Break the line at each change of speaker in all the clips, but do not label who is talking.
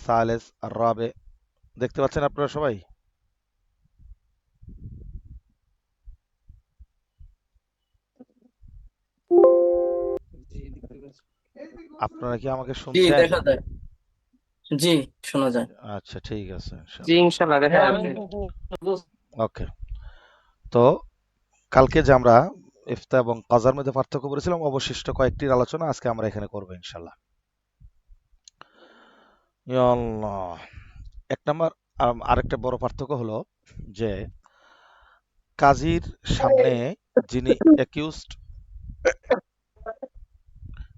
Salles আর রাবে। দেখতে পাচ্ছেন আপনারা সবাই? আপনারা কি আমাকে
জি
শুনছেন?
দেখা যায়। জি শোনা যায়।
আচ্ছা, ঠিক আছে,
জি
ইনশাল্লাহ।
ইনশাল্লাহ দেখা যাচ্ছে।
ওকে। তো কালকে যে আমরা ইফতা এবং কাজার মধ্যে পার্থক্য করেছিলাম, অবশিষ্ট কয়েকটির আলোচনা আজকে আমরা এখানে করবো ইনশাল্লাহ। ইয়া আল্লাহ। এক নম্বর, আরেকটা বড় পার্থক্য হলো যে কাজীর সামনে যিনি অ্যাকিউজড,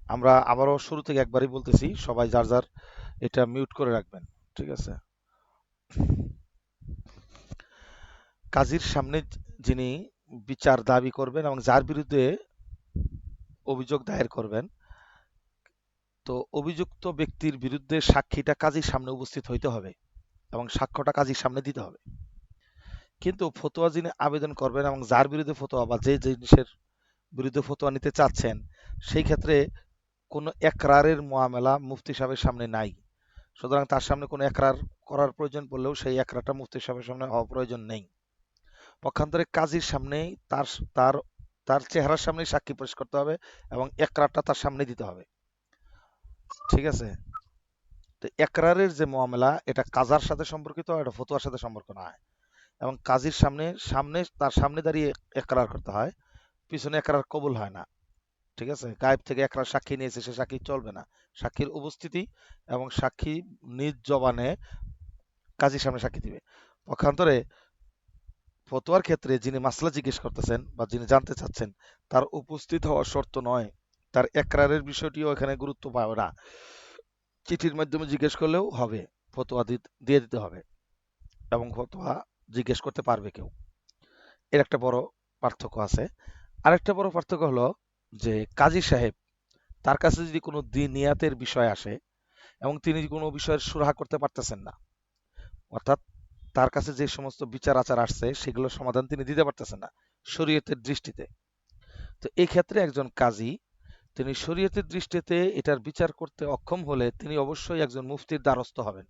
আমরা আবারও শুরু থেকে একবারই বলতেছি, সবাই যার যার এটা মিউট করে রাখবেন, ঠিক আছে? কাজীর সামনে যিনি বিচার দাবি করবেন এবং যার বিরুদ্ধে অভিযোগ দায়ের করবেন, তো অভিযুক্ত ব্যক্তির বিরুদ্ধে সাক্ষীটা কাজীর সামনে উপস্থিত হইতে হবে এবং সাক্ষ্যটা কাজীর সামনে দিতে হবে। কিন্তু ফতোয়া যিনি আবেদন করবেন এবং যার বিরুদ্ধে ফতোয়া বা যে জিনিসের বিরুদ্ধে ফতোয়া নিতে চাচ্ছেন, সেই ক্ষেত্রে কোনো একরারের মামলা মুফতি সাহেবের সামনে নাই। সুতরাং তার সামনে কোনো একরার করার প্রয়োজন পড়লেও সেই একরারটা মুফতি সাহেবের সামনে হওয়া প্রয়োজন নেই। পক্ষান্তরে কাজীর সামনেই তার তার তার চেহারার সামনেই সাক্ষী পেশ করতে হবে এবং একরারটা তার সামনে দিতে হবে, ঠিক আছে? তো একরারের যে মামলা, এটা কাজার সাথে সম্পর্কিত, এটা ফতোয়ার সাথে সম্পর্ক না হয়। এবং কাজীর সামনে সামনে তার সামনে দাঁড়িয়ে একরার করতে হয়, পিছনে একরার কবুল হয় না, ঠিক আছে? গায়েব থেকে একরার সাক্ষী নিয়েছে, সে সাক্ষী চলবে না। সাক্ষীর উপস্থিতি এবং সাক্ষী নিজ জবানে কাজীর সামনে সাক্ষী দিবে। পক্ষান্তরে ফতোয়ার ক্ষেত্রে যিনি মাসলা জিজ্ঞেস করতেছেন বা যিনি জানতে চাচ্ছেন, তার উপস্থিত হওয়ার শর্ত নয়, তার একরারের বিষয়টিও এখানে গুরুত্ব পাবে না। চিঠির মাধ্যমে জিজ্ঞেস করলেও হবে, ফতোয়া দিয়ে দিতে হবে এবং ফতোয়া জিজ্ঞেস করতে পারবে কেউ। এর একটা বড় পার্থক্য আছে। আরেকটা বড় পার্থক্য হলো যে কাজী সাহেব, তার কাছে যদি কোনো দিনিয়াতের বিষয় আসে এবং তিনি কোনো বিষয়ের সুরাহা করতে পারতেছেন না, অর্থাৎ তার কাছে যে সমস্ত বিচার আচার আসছে সেগুলোর সমাধান তিনি দিতে পারতেছেন না শরীয়তের দৃষ্টিতে, তো এই ক্ষেত্রে একজন কাজী, তিনি শরীয়তের দৃষ্টিতে এটার বিচার করতে অক্ষম হলে তিনি অবশ্যই একজন মুফতির দ্বারস্থ হবেন,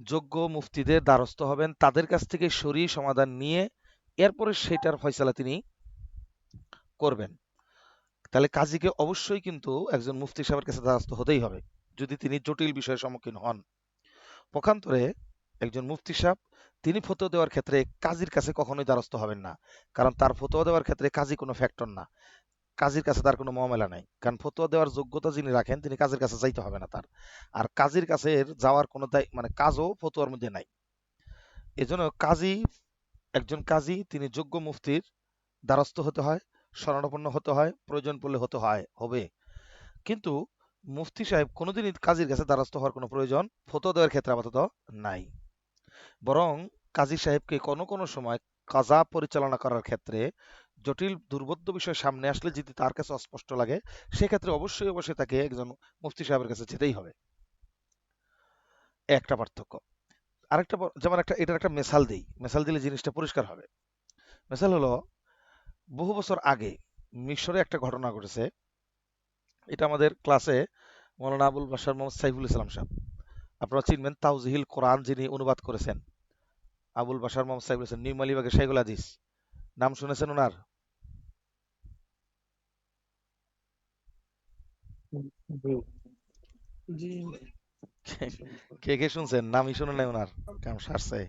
যোগ্য মুফতিদের দ্বারস্থ হবেন, তাদের কাছ থেকে শরীয়ী সমাধান নিয়ে এরপরে সেটার ফয়সালা তিনি করবেন। তাহলে কাজীকে অবশ্যই কিন্তু একজন মুফতি সাহেবের কাছে দ্বারস্থ হতেই হবে যদি তিনি জটিল বিষয়ের সম্মুখীন হন। পক্ষান্তরে একজন মুফতি সাহেব, তিনি ফতোয়া দেওয়ার ক্ষেত্রে কাজীর কাছে কখনোই দ্বারস্থ হবেন না, কারণ তার ফতোয়া দেওয়ার ক্ষেত্রে কাজী কোনো ফ্যাক্টর না, কাজীর কাছে তার কোনো মামলা নাই, কারণ ফতোয়া দেওয়ার যোগ্যতা যিনি রাখেন তিনি কাজের কাছে যাইতে হবে না তার। আর কাজীর কাছে যাওয়ার কোনো মানে কাজও ফতোয়ার মধ্যে নাই। এজন্য কাজী, একজন কাজী তিনি যোগ্য মুফতির দ্বারস্থ হতে হয়, শরণাপন্ন হতে হয়, প্রয়োজন পড়লে হতে হয় হবে। কিন্তু মুফতি সাহেব কোনোদিনই কাজীর কাছে দ্বারস্থ হওয়ার কোনো প্রয়োজন ফতোয়া দেওয়ার ক্ষেত্রে আপাতত নাই। বরং কাজী সাহেবকে কোনো কোনো সময় কাজা পরিচালনা করার ক্ষেত্রে জটিল দুর্বোধ্য বিষয় সামনে আসলে যদি তার কাছে অস্পষ্ট লাগে, সেক্ষেত্রে অবশ্যই অবশ্যই তাকে একজন মুফতি সাহেবের কাছে যেতেই হবে। একটা পার্থক্য। আরেকটা যেমন একটা এটার একটা মেসাল দিই, মেসাল দিলে জিনিসটা পরিষ্কার হবে। মেসাল হলো, বহু বছর আগে মিশরে একটা ঘটনা ঘটেছে। এটা আমাদের ক্লাসে মৌলানা আবুল বাশার মোহাম্মদ সাইফুল ইসলাম সাহেব, আপনারা চিনবেন, তাওজিহিল কোরআন যিনি অনুবাদ করেছেন, আবুল বাশার মোহাম্মদ সাইফুল ইসলাম, নিউ আলিবাগের শাইখুল হাদিস, নাম শুনেছেন ওনার?
জি জি
কে কে কে শুনছেন? নামই শুনে নাই ওনার, কাম সারছে।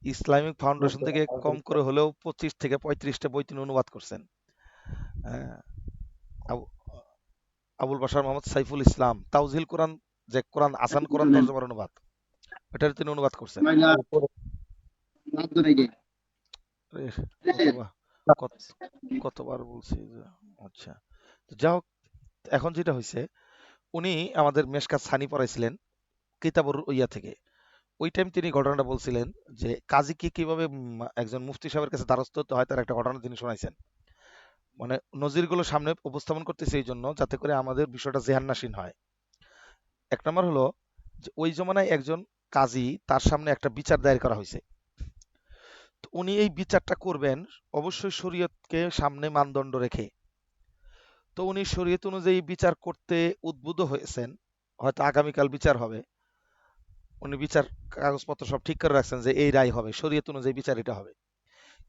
ইসলামিক ফাউন্ডেশন থেকে কম করে হলেও 25 থেকে 35টা বই তিনি অনুবাদ করছেন। হ্যাঁ, আবু- আবুল বাশার মোহাম্মদ সাইফুল ইসলাম, তাওজিল কোরআন, যে কোরআন আসান কোরআন তর্জমার অনুবাদ, এটার তিনি অনুবাদ করছেন। আরে, কতবার কত কতবার বলছি যে, আচ্ছা। তো যাই হোক, এখন যেটা হয়েছে, উনি আমাদের মেশকাত সানি পড়াইছিলেন কিতাবুর ইয়া থেকে। ওই টাইম তিনি ঘটনাটা বলছিলেন যে কাজীকে কিভাবে একজন মুফতি সাহেবের কাছে দ্বারস্থ হতে হয়, তার একটা ঘটনা তিনি শোনাইছেন। মানে নজিরগুলো সামনে উপস্থাপন করতেছে এই জন্য যাতে করে আমাদের বিষয়টা জেহান্নাসীন হয়। এক নম্বর হলো যে ওই জমানায় একজন কাজী, তার সামনে একটা বিচার দায়ের করা হয়েছে। তো উনি এই বিচারটা করবেন অবশ্যই শরীয়তকে সামনে মানদণ্ড রেখে। তো উনি শরীয়ত অনুযায়ী বিচার করতে উদ্বুদ্ধ হয়েছেন, হয়তো আগামীকাল বিচার হবে, উনি বিচার কাগজপত্র সব ঠিক করে রাখছেন যে এই রায় হবে, শরীয়ত অনুযায়ী বিচার এটা হবে।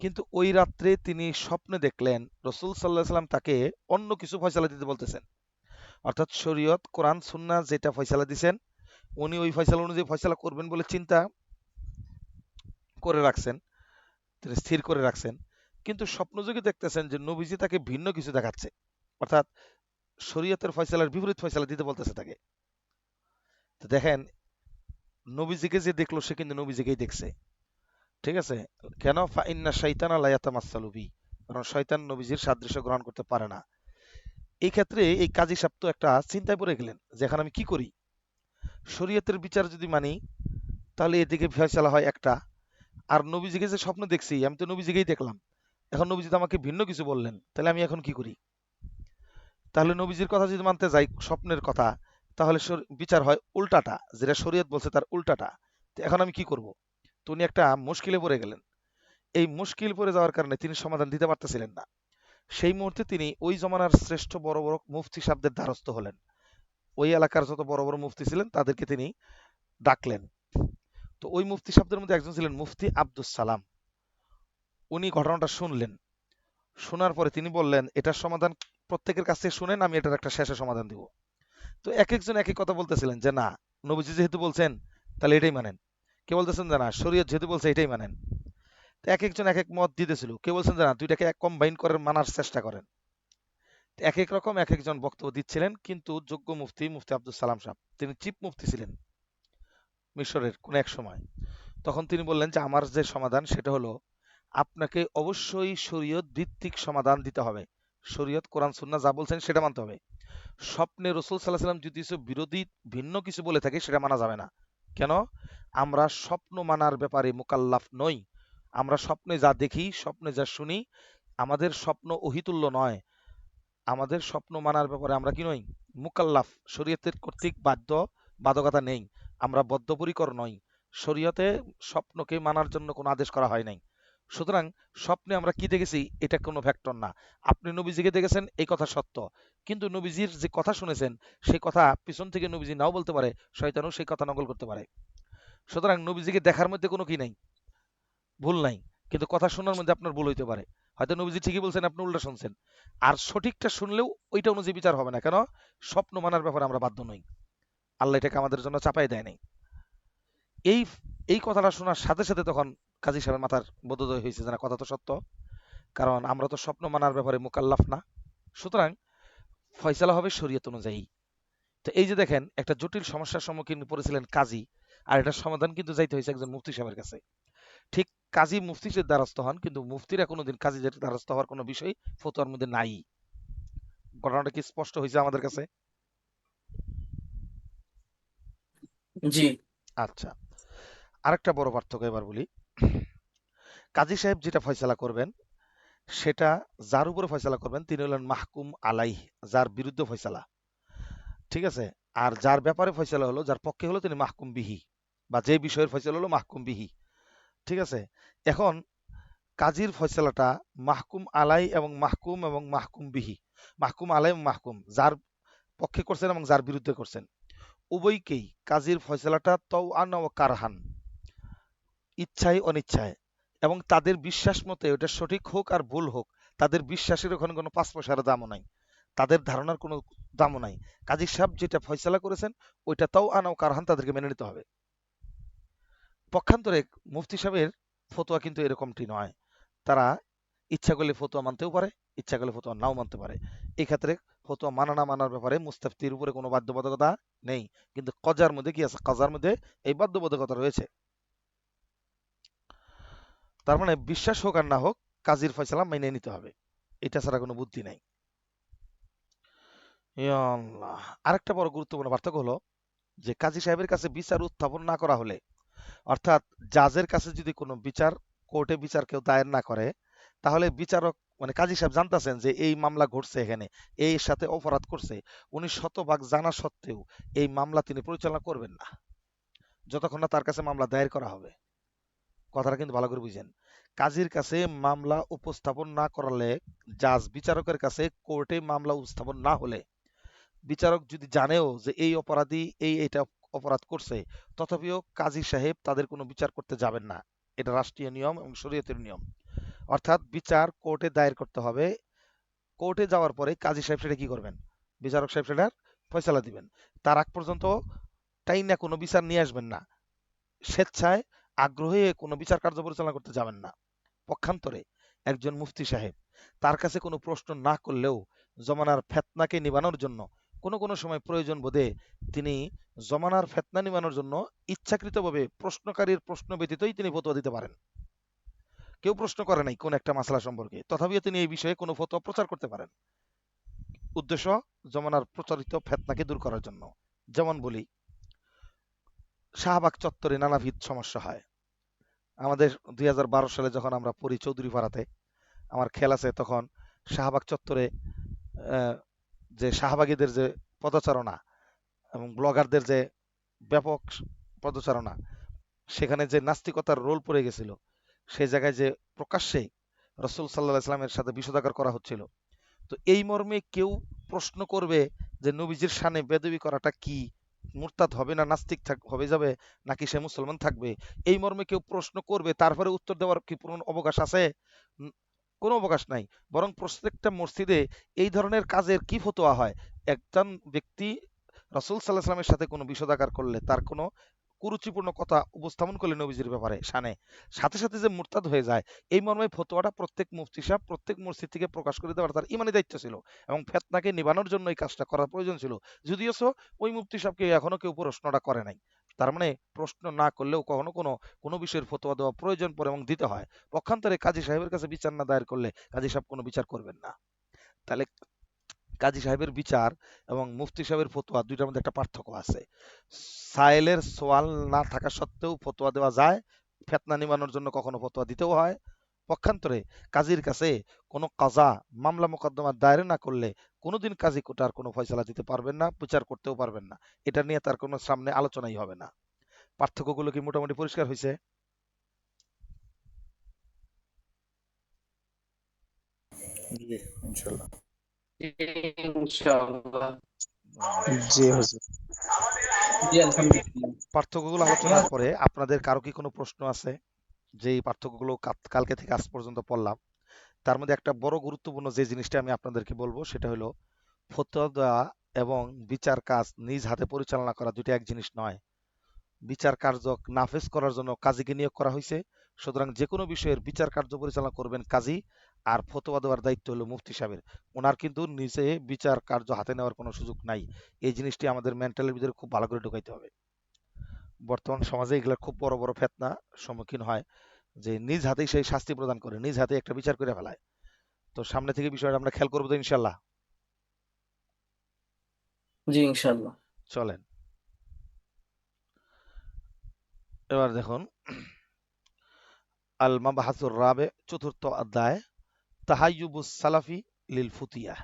কিন্তু ওই রাত্রে তিনি স্বপ্নে দেখলেন রসুল সাল্লাহ সাল্লাম তাকে অন্য কিছু ফয়সালা দিতে বলতেছেন। অর্থাৎ শরীয়ত কোরআন সুন্নাহ যেটা ফয়সালা দিছেন উনি ওই ফয়সালা অনুযায়ী ফয়সালা করবেন বলে চিন্তা করে রাখছেন, তিনি স্থির করে রাখছেন। কিন্তু স্বপ্নযোগে দেখতেছেন যে নবীজি তাকে ভিন্ন কিছু দেখাচ্ছে, অর্থাৎ শরীয়তের ফয়সালার বিপরীত ফয়সালা দিতে বলতেছে তাকে। তো দেখেন, নবীজিকে যে দেখলো সে কিন্তু নবীজিকেই দেখছে। ঠিক আছে? কেন? ফাইন্না শাইতানা লা ইয়াতামাসসালু বি, কারণ শয়তান নবীজির সাদৃশ্য গ্রহণ করতে পারে না। এই ক্ষেত্রে এই কাজী সাহেব তো একটা চিন্তায় পড়ে গেলেন যে এখন আমি কি করি। শরীয়তের বিচার যদি মানি তাহলে এদিকে ফয়সালা হয় একটা, আর নবীজিকে যে স্বপ্ন দেখছি আমি তো নবীজিকেই দেখলাম, এখন নবীজি তো আমাকে ভিন্ন কিছু বললেন, তাহলে আমি এখন কি করি? তাহলে নবীজির কথা যদি মানতে যাই স্বপ্নের কথা, তাহলে বিচার হয় উল্টাটা, যেটা শরীয়ত বলছে তার উল্টাটা। তো এখন আমি কি করব? তো উনি একটা মুশকিলে পড়ে গেলেন। এই মুশকিল পড়ে যাওয়ার কারণে তিনি সমাধান দিতে পারতেছিলেন না। সেই মুহূর্তে তিনি ওই জমানার শ্রেষ্ঠ বড় বড় মুফতি সাহেবদের দ্বারস্থ হলেন। ওই এলাকার যত বড় বড় মুফতি ছিলেন তাদেরকে তিনি ডাকলেন। তো ওই মুফতি সাহেবদের মধ্যে একজন ছিলেন মুফতি আব্দুস সালাম। উনি ঘটনাটা শুনলেন, শোনার পরে তিনি বললেন এটার সমাধান প্রত্যেকের কাছ থেকে শুনেন, আমি এটার একটা শেষে সমাধান দিব। তো এক একজন এক এক কথা বলতেছিলেন যে না, নবীজি যেহেতু বলছেন তাহলে এটাই মানেন। কে বলতেছেন যে না, শরীয়ত যেহেতু বলছে এটাই মানেন। তো এক একজন এক এক মত দিতেছিল, কেউ বলছেন যে না, দুইটাকে এক কম্বাইন করে মানার চেষ্টা করেন। তো এক এক রকম এক একজন বক্তব্য দিচ্ছিলেন, কিন্তু যোগ্য মুফতি মুফতি আব্দুল সালাম সাহেব তিনি চিফ মুফতি ছিলেন মিশরের কোন এক সময়। তখন তিনি বললেন যে আমার যে সমাধান সেটা হলো আপনাকে অবশ্যই শরীয়ত ভিত্তিক সমাধান দিতে হবে। শরীয়ত কোরআন সুন্নাহ যা বলছেন সেটা মানতে হবে। স্বপ্নে রসুল সাল্লাহ সাল্লাম যদি কিছু বিরোধী ভিন্ন কিছু বলে থাকে সেটা মানা যাবে না। কেন? আমরা স্বপ্ন মানার ব্যাপারে মুকাল্লাফ নই। আমরা স্বপ্নে যা দেখি, স্বপ্নে যা শুনি, আমাদের স্বপ্ন ওহিতুল্য নয়। আমাদের স্বপ্ন মানার ব্যাপারে আমরা কি নই? মুকাল্লাফ, শরীয়তের কর্তৃক বাধ্যকতা নেই। আমরা বদ্ধপরিকর নই। শরীয়তে স্বপ্নকে মানার জন্য কোনো আদেশ করা হয় নাই। সুতরাং স্বপ্নে আমরা কি দেখেছি এটা কোনো ফ্যাক্টর না। আপনি নবীজিকে দেখেছেন এই কথা সত্য, কিন্তু নবীজির যে কথা শুনেছেন সেই কথা পিছন থেকে নবীজি নাও বলতে পারে, শয়তানও সেই কথা নকল করতে পারে। সুতরাং নবীজিকে দেখার মধ্যে কোনো কি নাই, ভুল নাই, কিন্তু কথা শোনার মধ্যে আপনার ভুল হইতে পারে। হয়তো নবীজি ঠিকই বলছেন, আপনি উল্টা শুনছেন। আর সঠিকটা শুনলেও ওইটা অনুযায়ী বিচার হবে না। কেন? স্বপ্ন মানার ব্যাপারে আমরা বাধ্য নই, আল্লাহ এটাকে আমাদের জন্য চাপাই দেয় নাই। এই এই কথাটা শোনার সাথে সাথে তখন কাজী সাহেবের মাথার বোধোদয় হয়েছে যে না, কথা তো সত্য, কারণ আমরা তো স্বপ্ন মানার ব্যাপারে মুকাল্লাফ না। সুতরাং ফয়সালা হবে শরীয়ত অনুযায়ী। তো এই যে দেখেন, একটা জটিল সমস্যার সম্মুখীন পড়েছিলেন কাজী, আর এটার সমাধান কিন্তু যাইতে হয়েছে একজন মুফতি সাহেবের কাছে। ঠিক কাজী মুফতির দ্বারস্থ হন, কিন্তু মুফতিরা কোনোদিন কাজীদের দ্বারস্থ হওয়ার কোনো বিষয় ফতোয়ার মধ্যে নাই। ঘটনাটা কি স্পষ্ট হয়েছে আমাদের কাছে?
জি।
আচ্ছা, আরেকটা বড় পার্থক্য এবার বলি। কাজী সাহেব যেটা ফয়সালা করবেন সেটা যার উপরে ফয়সালা করবেন তিনি হলেন মাহকুম আলাইহ, যার বিরুদ্ধে ফয়সালা। ঠিক আছে? আর যার ব্যাপারে ফয়সালা হলো, যার পক্ষে হলো, তিনি মাহকুম বিহি, বা যে বিষয়ের ফয়সালা হলো মাহকুম বিহি। ঠিক আছে? এখন কাজীর ফয়সালাটা মাহকুম আলাই এবং মাহকুম বিহি, মাহকুম আলাই এবং মাহকুম, যার পক্ষে করছেন এবং যার বিরুদ্ধে করছেন, উভয়কেই কাজীর ফয়সালাটা তাওআন ও কারহান, ইচ্ছায় অনিচ্ছায়, এবং তাদের বিশ্বাস মতে ওটা সঠিক হোক আর ভুল হোক, তাদের বিশ্বাসের ওখানে কোনো পাঁচ পয়সার দামও নাই, তাদের ধারণার কোনো দামও নাই। কাজী সাহেব যেটা ফয়সালা করেছেন ওইটা তাওআন ও কারহান, তাদেরকে মেনে নিতে হবে। পক্ষান্তরে মুফতি সাহেবের ফতোয়া কিন্তু এরকমটি নয়। তারা ইচ্ছা করলে ফতোয়া মানতেও পারে, ইচ্ছা করলে ফতোয়া নাও মানতে পারে। এই ক্ষেত্রে ফতোয়া মানা না মানার ব্যাপারে মুস্তাফতির উপরে কোনো বাধ্যবাধকতা নেই, কিন্তু কজার মধ্যে কি আছে? কাজার মধ্যে এই বাধ্যবাধকতা রয়েছে। তার মানে বিশ্বাস হোক আর না হোক, কাজীর ফয়সালা মেনে নিতে হবে, এটা ছাড়া কোনো বুদ্ধি নাই। ইয়া আল্লাহ! আরেকটা বড় গুরুত্বপূর্ণ পার্থক্য হলো যে কাজী সাহেবের কাছে বিচার উত্থাপন না করা হলে, অর্থাৎ জাজের কাছে যদি কোনো বিচার, কোর্টে বিচার কেউ দায়ের না করে, তাহলে বিচারক মানে কাজী সাহেব জানতেছেন যে এই মামলা ঘটছে, এখানে এই সাথে অপরাধ করছে, উনি শতভাগ জানা সত্ত্বেও এই মামলা তিনি পরিচালনা করবেন না যতক্ষণ না তার কাছে মামলা দায়ের করা হবে। কথাটা কিন্তু ভালো করে বুঝেন। কাজীর কাছে মামলা উপস্থাপন না করালে, জাজ বিচারকের কাছে কোর্টে মামলা উপস্থাপন না হলে, বিচারক যদি জানেও যে এই অপরাধী এই এটা অপরাধ করছে, তথাপিও কাজী সাহেব তাদের কোনো বিচার করতে যাবেন না। এটা রাষ্ট্রীয় নিয়ম এবং শরীয়তের নিয়ম। অর্থাৎ বিচার কোর্টে দায়ের করতে হবে। কোর্টে যাওয়ার পরে কাজী সাহেব সেটা কি করবেন, বিচারক সাহেব সেটার ফয়সালা দিবেন। তার আগ পর্যন্ত তাই না কোনো বিচার নিয়ে আসবেন না, স্বেচ্ছায় আগ্রহে কোনো বিচার কার্য পরিচালনা করতে যাবেন না। পক্ষান্তরে একজন মুফতি সাহেব তার কাছে কোনো প্রশ্ন না করলেও জমানার ফেতনাকে নিবানোর জন্য কোনো কোনো সময় প্রয়োজন বোধে তিনি জমানার ফেতনা নিবানোর জন্য ইচ্ছাকৃতভাবে প্রশ্নকারীর প্রশ্ন ব্যতীতই তিনি ফতোয়া দিতে পারেন। কেউ প্রশ্ন করে নাই কোন একটা মাসলা সম্পর্কে, তথাপিও তিনি এই বিষয়ে কোনো ফতোয়া প্রচার করতে পারেন। উদ্দেশ্য জমানার প্রচলিত ফেতনাকে দূর করার জন্য। যেমন বলি, শাহবাগ চত্বরে নানাবিধ সমস্যা হয়। আমাদের 2012 সালে যখন আমরা পড়ি চৌধুরী পাড়াতে, আমার খেয়াল আছে তখন শাহবাগ চত্বরে আহ, যে শাহবাগীদের যে পদচারণা এবং ব্লগারদের যে ব্যাপক পদচারণা, সেখানে যে নাস্তিকতার রোল পড়ে গেছিল, সেই জায়গায় যে প্রকাশ্যে রসুল সাল্লাহ ইসলামের সাথে বিষোদাগার করা হচ্ছিল। তো এই মর্মে কেউ প্রশ্ন করবে যে নবীজির শানে বেদবি করাটা কি, মুরতাদ হবে না নাস্তিক হবে যাবে, নাকি সে মুসলমান থাকবে, এই মর্মে কেউ প্রশ্ন করবে, তারপরে উত্তর দেওয়ার কি কোনো অবকাশ আছে? উম, কোনো অবকাশ নাই। বরং প্রত্যেকটা মসজিদে এই ধরনের কাজের কি ফতোয়া হয়, একজন ব্যক্তি রাসূল সাল্লাল্লাহু আলাইহি ওয়াসাল্লামের সাথে কোনো বিষোদাগার করলে, তার কোনো কুরুচিপূর্ণ কথা উপস্থাপন করলে নবীজির ব্যাপারে শানে, সাথে সাথে যে মুরতাদ হয়ে যায়, এই মর্মে ফতোয়াটা প্রত্যেক মুফতি সাহেব প্রত্যেক মসজিদ থেকে প্রকাশ করে দেওয়ার তার ইমানি দায়িত্ব ছিল, এবং ফেতনাকে নিবানোর জন্য এই কাজটা করার প্রয়োজন ছিল। যদিও ওই মুফতি সাহেবকে এখনো কেউ প্রশ্নটা করে নাই। তার মানে প্রশ্ন না করলেও কখনো কোনো কোনো বিষয়ের ফতোয়া দেওয়া প্রয়োজন পড়ে এবং দিতে হয়। পক্ষান্তরে কাজী সাহেবের কাছে বিচার না দায়ের করলে কাজী সাহেব কোনো বিচার করবেন না। তাহলে কাজী সাহেবের বিচার এবং মুফতি সাহেবের ফতোয়া দুইটার মধ্যে একটা পার্থক্য আছে। সায়েলের সোয়াল না থাকা সত্ত্বেও ফতোয়া দেওয়া যায়, ফেতনা নিবানোর জন্য কখনো ফতোয়া দিতেও হয়। পক্ষান্তরে কাজীর কাছে কোনো কাজা মামলা মোকদ্দমা দায়ের না করলে কোনোদিন কাজী কোটার কোনো ফয়সালা দিতে পারবেন না, বিচার করতেও পারবেন না। এটা নিয়ে তার কোনো সামনে আলোচনাই হবে না। পার্থক্যগুলো কি মোটামুটি পরিষ্কার হয়েছে?
জি ইনশাল্লাহ।
ইনশাআল্লাহ।
জি হুজুর।
জি আলহামদুলিল্লাহ।
পার্থক্যগুলো আলোচনার পরে আপনাদের কারো কি কোনো প্রশ্ন আছে? যে এই পার্থক্যগুলো কালকে থেকে আজ পর্যন্ত পড়লাম, তার মধ্যে একটা বড় গুরুত্বপূর্ণ যে জিনিসটা আমি আপনাদেরকে বলবো সেটা হলো, ফতোয়া দেওয়া এবং বিচার কাজ নিজ হাতে পরিচালনা করা দুটো এক জিনিস নয়। বিচার কার্য নাফেজ করার জন্য কাজীকে নিয়োগ করা হয়েছে, সুতরাং যে কোনো বিষয়ের বিচার কার্য পরিচালনা করবেন কাজী, আর ফতোয়া দেওয়ার দায়িত্ব হলো মুফতি সাহেবের। ওনার কিন্তু নিজে বিচার কার্য হাতে নেওয়ার কোনো সুযোগ নাই। এই জিনিসটি আমাদের মেন্টালের ভিতরে খুব ভালো করে ঢুকাইতে হবে। বর্তমান সমাজে এগুলা খুব বড় বড় ফেতনা সম্মুখীন হয়, যে নিজ হাতেই সেই শাস্তি প্রদান করে, নিজ হাতে একটা বিচার করে ফেলায়। তো সামনে থেকে বিষয়টা আমরা খেয়াল করবো তো ইনশাল্লাহ।
জি ইনশাআল্লাহ।
চলেন এবার দেখুন, আল মাবাহাসুর রাবে, চতুর্থ অধ্যায়, তাহাইয়ুবুস সালাফি লিল ফুতিয়া,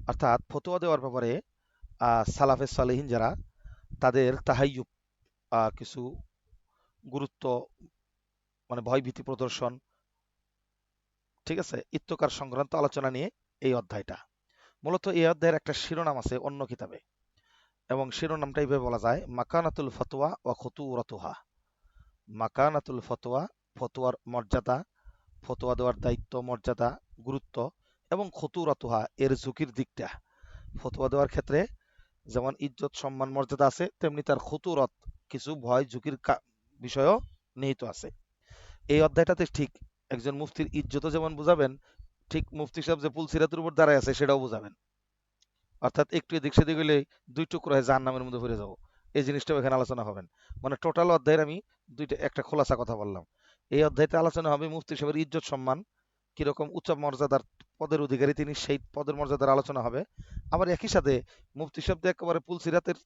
অর্থাৎ ফতোয়া দেওয়ার ব্যাপারে সালাফে সালেহিন যারা, তাদের তাহাইয়ুব, কিছু গুরুত্ব, মানে ভয়ভীতি প্রদর্শন, ঠিক আছে, ইত্তকার সংক্রান্ত আলোচনা নিয়ে এই অধ্যায়টা। মূলত এই অধ্যায়ের একটা শিরোনাম আছে অন্য কিতাবে, এবং শিরোনামটা এইভাবে বলা যায়, মাকানাতুল ফতোয়া ও খুতুরাতুহা। মাকানাতুল ফতোয়া, ফতোয়ার মর্যাদা, ফতোয়া দেওয়ার দায়িত্ব, মর্যাদা, গুরুত্ব, এবং খুতুরাতুহা, এর ঝুঁকির দিকটা। ফতোয়া দেওয়ার ক্ষেত্রে যেমন ইজ্জত সম্মান মর্যাদা আছে, তেমনি তার খুতুরত, কিছু ভয় ঝুঁকির বিষয়ও নিহিত আছে। এই অধ্যায়টাতে ঠিক একজন মুফতির ইজ্জতও যেমন বুঝাবেন, ঠিক মুফতি সাহেব যে পুল সিরাতের উপর দাঁড়ায় আছে সেটাও বুঝাবেন। অর্থাৎ একটু এদিক সেদিক হলে দুই টুকরো হয়ে জাহান্নামের মধ্যে পড়ে যাবো, এই জিনিসটাও এখানে আলোচনা হবেন। মানে টোটাল অধ্যায়ের আমি একটা খোলাসা কথা বললাম। এই অধ্যায়তে আলোচনা হবে মুফতি সাহেবের ইজ্জত সম্মান, কিরকম উচ্চ মর্যাদার পদের অধিকারী তিনি, সেই পদের মর্যাদার আলোচনা হবে। আবার একই সাথে মুফতি শব্দ একেবারে পুল সিরাতের,